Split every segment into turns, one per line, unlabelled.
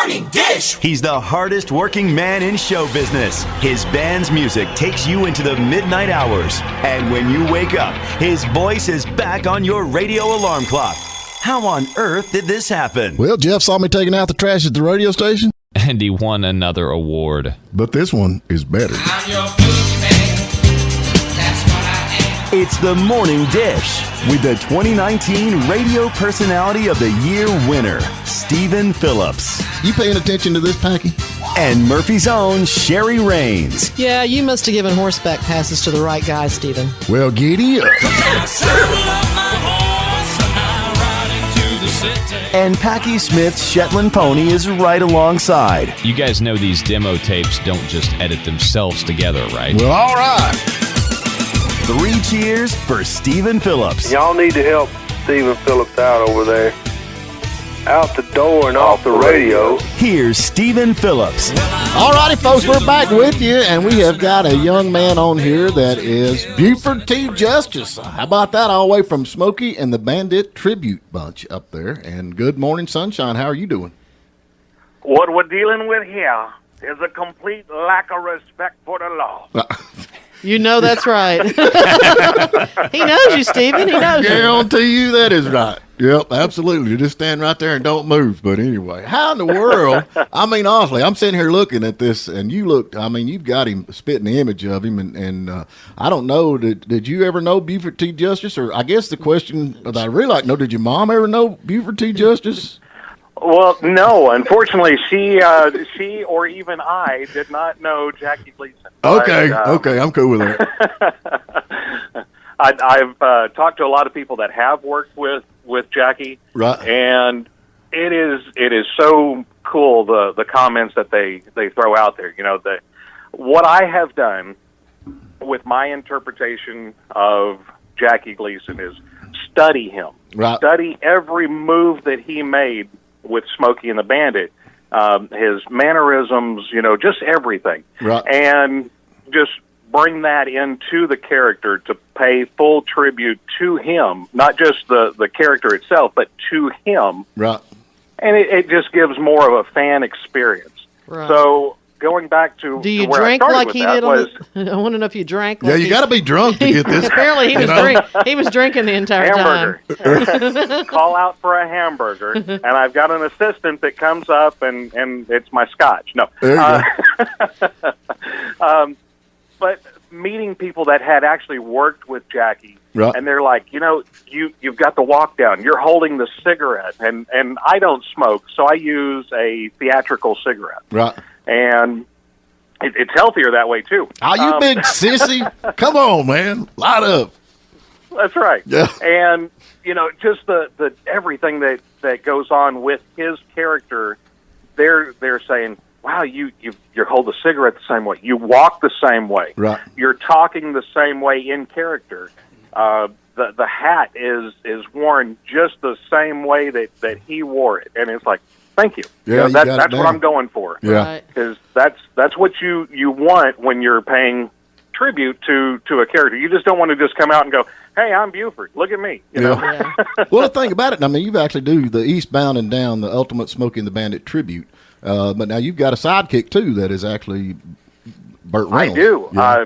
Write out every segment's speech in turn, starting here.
Morning Dish.
He's the hardest working man in show business. His band's music takes you into the midnight hours. And when you wake up, his voice is back on your radio alarm clock. How on earth did this happen?
Well, Jeff saw me taking out the trash at the radio station.
And he won another award.
But this one is better.
I'm your boogeyman. That's what I am.
It's the Morning Dish with the 2019 Radio Personality of the Year winner, Stephen Phillips.
You paying attention to this, Packy?
And Murphy's own Sherry Raines.
Yeah, you must have given horseback passes to the right guy, Stephen.
Well, giddy up.
And Packy Smith's Shetland pony is right alongside.
You guys know these demo tapes don't just edit themselves together, right?
Well, all right.
3 cheers for Stephen Phillips.
Y'all need to help Stephen Phillips out over there. Out the door and off the radio.
Here's Stephen Phillips.
All righty, folks, we're back with you, and we have got a young man on here that is Buford T. Justice. How about that? All the way from Smokey and the Bandit Tribute Bunch up there. And good morning, Sunshine. How are you doing?
What we're dealing with here is a complete lack of respect for the law.
You know that's right. He knows you, Stephen. He knows you.
Guarantee you that is right. Yep, absolutely. You just stand right there and don't move. But anyway, how in the world? I mean, honestly, I'm sitting here looking at this, and you look. I mean, you've got him spitting the image of him, and I don't know. Did you ever know Buford T. Justice? Or I guess the question that I really like to know: did your mom ever know Buford T. Justice?
Well, no. Unfortunately, she or even I did not know Jackie Gleason.
Okay, okay, I'm cool with that.
I've talked to a lot of people that have worked with Jackie,
Right.
And it is so cool the comments that they throw out there. You know, what I have done with my interpretation of Jackie Gleason is study him,
Right.
Study every move that he made with Smokey and the Bandit, his mannerisms, you know, just everything,
Right.
and just bring that into the character to pay full tribute to him, not just the character itself, but to him.
Right.
And it just gives more of a fan experience.
Right.
So going back to
Do you
where
drink
I started
like
with
he
that
did?
was
I want to know if you drank.
Yeah,
Like
you got to be drunk to get this.
Apparently, he was drinking the entire
hamburger.
time.
Call out for a hamburger, and I've got an assistant that comes up and it's my scotch. No.
There you go.
But meeting people that had actually worked with Jackie,
Right.
and they're like, you know, you've got the walk down, you're holding the cigarette, and I don't smoke, so I use a theatrical cigarette,
Right.
and it's healthier that way too.
Oh, you big sissy. Come on, man. Light up.
That's right.
Yeah.
And you know, just the everything that goes on with his character, they're saying, wow, you hold the cigarette the same way. You walk the same way.
Right.
You're talking the same way in character. The hat is worn just the same way that he wore it, and it's like, thank you.
Yeah,
You know,
you got it
that's what
down.
I'm going for.
Yeah.
Right.
Because that's what you want when you're paying tribute to a character. You just don't want to just come out and go, hey, I'm Buford. Look at me. You know?
Yeah.
Well, the thing about it, I mean, you've actually do the Eastbound and Down, the Ultimate Smokey and the Bandit tribute. But now you've got a sidekick, too, that is actually Burt Reynolds.
I do.
Yeah.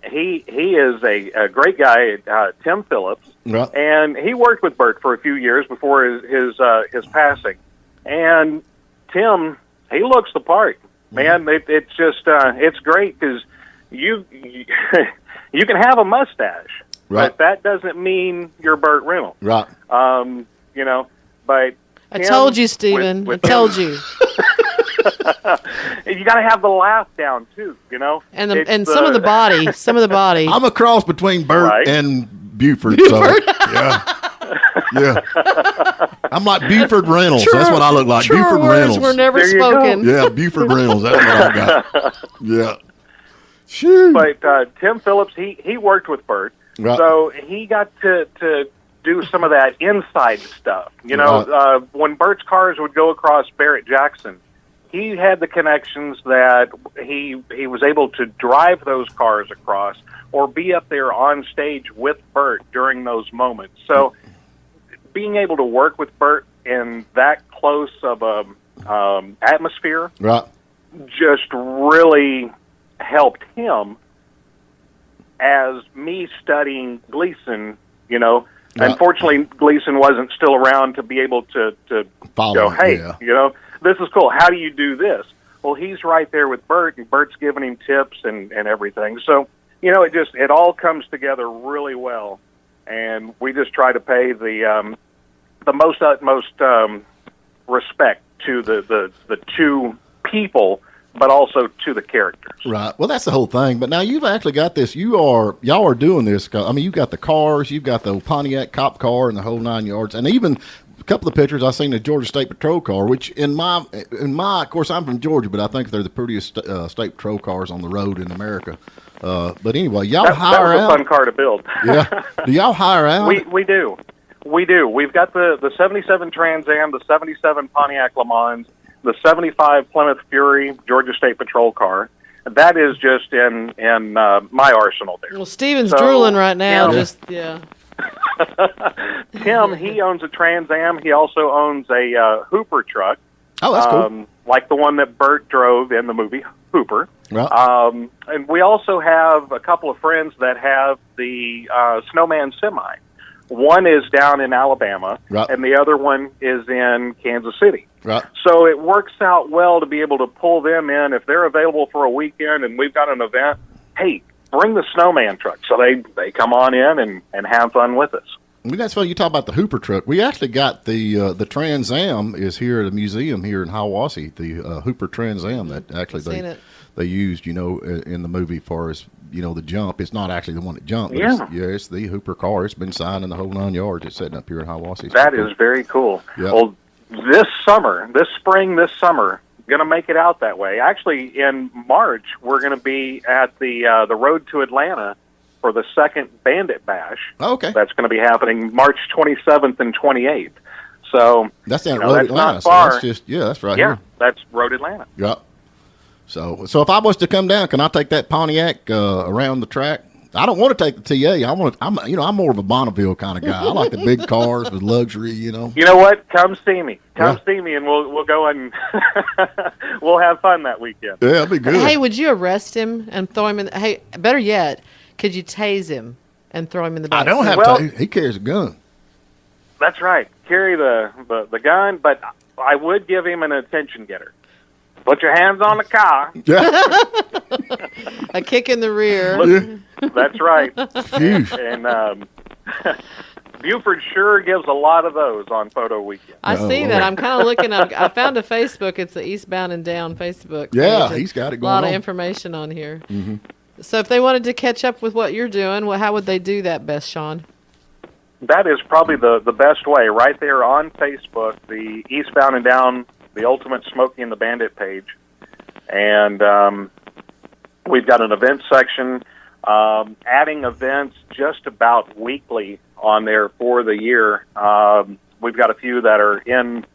He is a great guy, Tim Phillips,
Right.
and he worked with Burt for a few years before his passing. And Tim, he looks the part, man. It's just it's great because you can have a mustache,
Right.
but that doesn't mean you're Burt Reynolds.
Right.
You know, but
I told you, Stephen. I told you.
You got to have the laugh down too, you know.
And
It's
some of the body.
I'm a cross between Burt
Right.
and Buford. So, yeah. Yeah. I'm like Buford Reynolds. That's what I look like.
True
Buford
words
Reynolds.
were never
There you go.
spoken.
Yeah, Buford Reynolds. That's what I got. Yeah. Shoot.
But Tim Phillips, he worked with Burt,
Right.
so he got to do some of that inside stuff. You know,
Right.
when Burt's cars would go across Barrett Jackson, he had the connections that he was able to drive those cars across or be up there on stage with Burt during those moments. So being able to work with Burt in that close of atmosphere
Right.
just really helped him as me studying Gleason, you know.
Right.
Unfortunately, Gleason wasn't still around to be able to
Follow
go,
it,
hey,
yeah.
you know, this is cool. How do you do this? Well, he's right there with Bert, and Bert's giving him tips and everything. So, you know, it all comes together really well, and we just try to pay the most utmost respect to the two people, but also to the characters.
Right. Well, that's the whole thing. But now you've actually got this. Y'all are doing this. I mean, you've got the cars, you've got the Pontiac cop car, and the whole 9 yards, and even a couple of pictures I've seen the Georgia State Patrol car. Which in my, of course, I'm from Georgia, but I think they're the prettiest state patrol cars on the road in America. But anyway, y'all
That
hire
was a
out.
fun car to build.
Yeah. Do y'all hire out?
We do. We've got the 77 Trans Am, the 77 Pontiac Le Mans, the 75 Plymouth Fury Georgia State Patrol car. That is just in my arsenal there.
Well, Steven's
So,
drooling right now.
yeah.
Just yeah.
Tim, he owns a Trans Am. He also owns a Hooper truck.
Oh, that's cool.
Like the one that Bert drove in the movie Hooper.
Right.
And we also have a couple of friends that have the Snowman Semi. One is down in Alabama,
Right.
and the other one is in Kansas City.
Right.
So it works out well to be able to pull them in if they're available for a weekend and we've got an event. Hey, bring the Snowman truck. So they come on in and have fun with us.
I mean, that's funny. You talk about the Hooper truck. We actually got the Trans Am is here at a museum here in Hiawassee. The Hooper Trans Am that actually
Seen it.
they used, you know, in the movie for as you know the jump. It's not actually the one that jumped. But
Yeah.
it's the Hooper car. It's been signed in the whole 9 yards. It's sitting up here in Hiawassee.
That is very cool.
Yep.
Well, this spring, going to make it out that way. Actually, in March, we're going to be at the road to Atlanta for the second Bandit Bash.
Oh, okay.
That's going to be happening March 27th and 28th. So
That's down
you
at
know,
Road
that's
Atlanta.
not
So
far.
that's just that's right
Yeah,
here.
that's Road Atlanta.
Yep. So if I was to come down, can I take that Pontiac around the track? I don't want to take the TA. I'm more of a Bonneville kind of guy. I like the big cars with luxury, you know.
You know what? Come see me.
Yeah.
See me, and we'll go and we'll have fun that weekend.
Yeah, that'd be good.
Hey, would you arrest him and throw him in? Hey, better yet, could you tase him and throw him in the back?
I don't have
Well-
to. He carries a gun.
That's right. Carry the gun, but I would give him an attention getter. Put your hands on the car.
Yeah.
A kick in the rear.
Yeah.
That's right.
Phew.
And Buford sure gives a lot of those on photo weekend.
I
Oh,
see
Lord.
that. I'm kind of looking up. I found a Facebook. It's the Eastbound and Down Facebook.
Yeah,
page.
he's got it
A
going
lot of
on.
information on here. Mm-hmm. So if they wanted to catch up with what you're doing, well, how would they do that best, Sean?
That is probably the best way. Right there on Facebook, the Eastbound and Down, the Ultimate Smokey the Bandit page. And we've got an event section, adding events just about weekly on there for the year. We've got a few that are in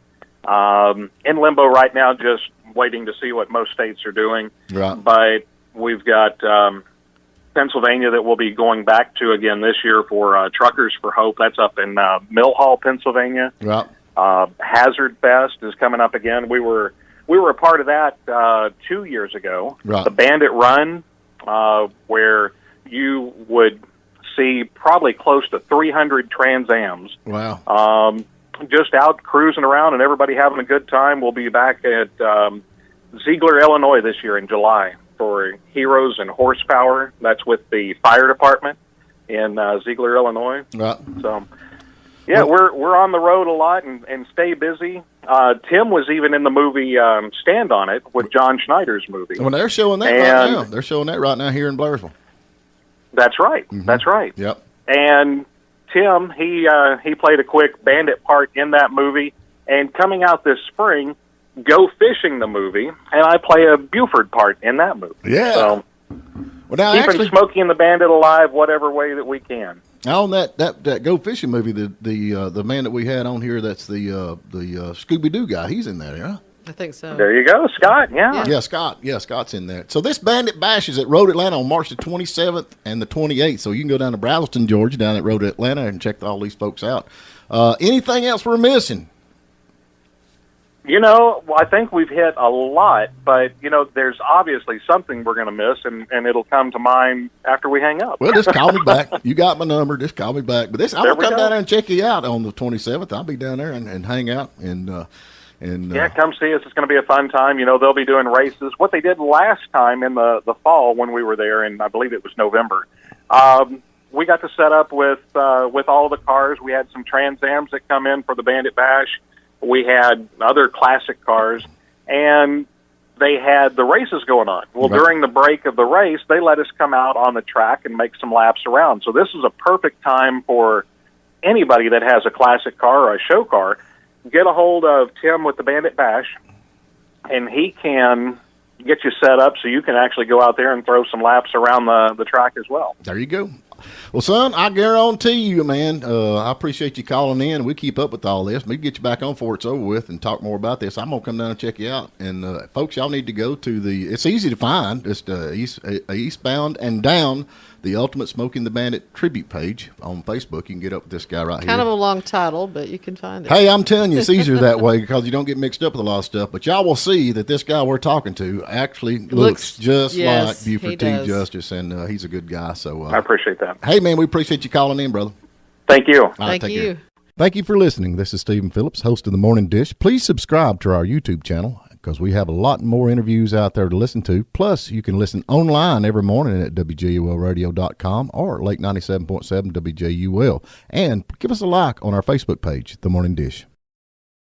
limbo right now, just waiting to see what most states are doing.
Right.
But we've got Pennsylvania that we'll be going back to again this year for Truckers for Hope. That's up in Mill Hall, Pennsylvania.
Right.
Hazard Fest is coming up again. We were a part of that 2 years ago.
Right.
The Bandit Run, where you would see probably close to 300 Trans Ams.
Wow.
Just out cruising around and everybody having a good time. We'll be back at Ziegler, Illinois this year in July for Heroes and Horsepower. That's with the fire department in Ziegler, Illinois.
Right.
So, yeah, we're on the road a lot and stay busy. Tim was even in the movie Stand On It with John Schneider's movie.
Well, they're showing that right
And-
now. They're showing that right now here in Blairsville.
That's right. That's right.
Yep.
And Tim, he played a quick bandit part in that movie. And coming out this spring, Go Fishing the movie, and I play a Buford part in that movie.
Yeah.
So
Well, now
keeping
actually,
Smokey and the Bandit alive whatever way that we can.
on that Go Fishing movie, the man that we had on here, that's the Scooby Doo guy. He's in there, yeah.
I think so.
There you go, Scott. Yeah.
Yeah, Scott. Yeah, Scott's in there. So this Bandit Bash is at Road Atlanta on March the 27th and the 28th. So you can go down to Brazelton, Georgia, down at Road Atlanta, and check all these folks out. Anything else we're missing?
I think we've hit a lot, but, there's obviously something we're going to miss, and it'll come to mind after we hang up.
Well, just call me back. You got my number. Just call me back. But I'm going to come down there and check you out on the 27th. I'll be down there and hang out. Yeah,
come see us. It's going to be a fun time. They'll be doing races. What they did last time in the fall when we were there, and I believe it was November, we got to set up with all the cars. We had some Trans Ams that come in for the Bandit Bash. We had other classic cars, and they had the races going on. Well, during the break of the race, they let us come out on the track and make some laps around. So this is a perfect time for anybody that has a classic car or a show car. Get a hold of Tim with the Bandit Bash, and he can get you set up so you can actually go out there and throw some laps around the track as well.
There you go. Well, son, I guarantee you, man, I appreciate you calling in. We keep up with all this. Maybe get you back on before it's over with and talk more about this. I'm going to come down and check you out. And, folks, y'all need to go to it's easy to find, just eastbound and down the Ultimate Smoking the Bandit tribute page on Facebook. You can get up with this guy right here.
Kind of a long title, but you can find it.
Hey, I'm telling you, it's easier that way because you don't get mixed up with a lot of stuff. But y'all will see that this guy we're talking to actually looks just like Buford T. Justice, and he's a good guy. So
I appreciate that.
Hey, man, we appreciate you calling in, brother.
Thank you.
Thank you.
Care. Thank you for listening. This is Stephen Phillips, host of The Morning Dish. Please subscribe to our YouTube channel because we have a lot more interviews out there to listen to. Plus, you can listen online every morning at WJULradio.com or Lake 97.7 WJUL. And give us a like on our Facebook page, The Morning Dish.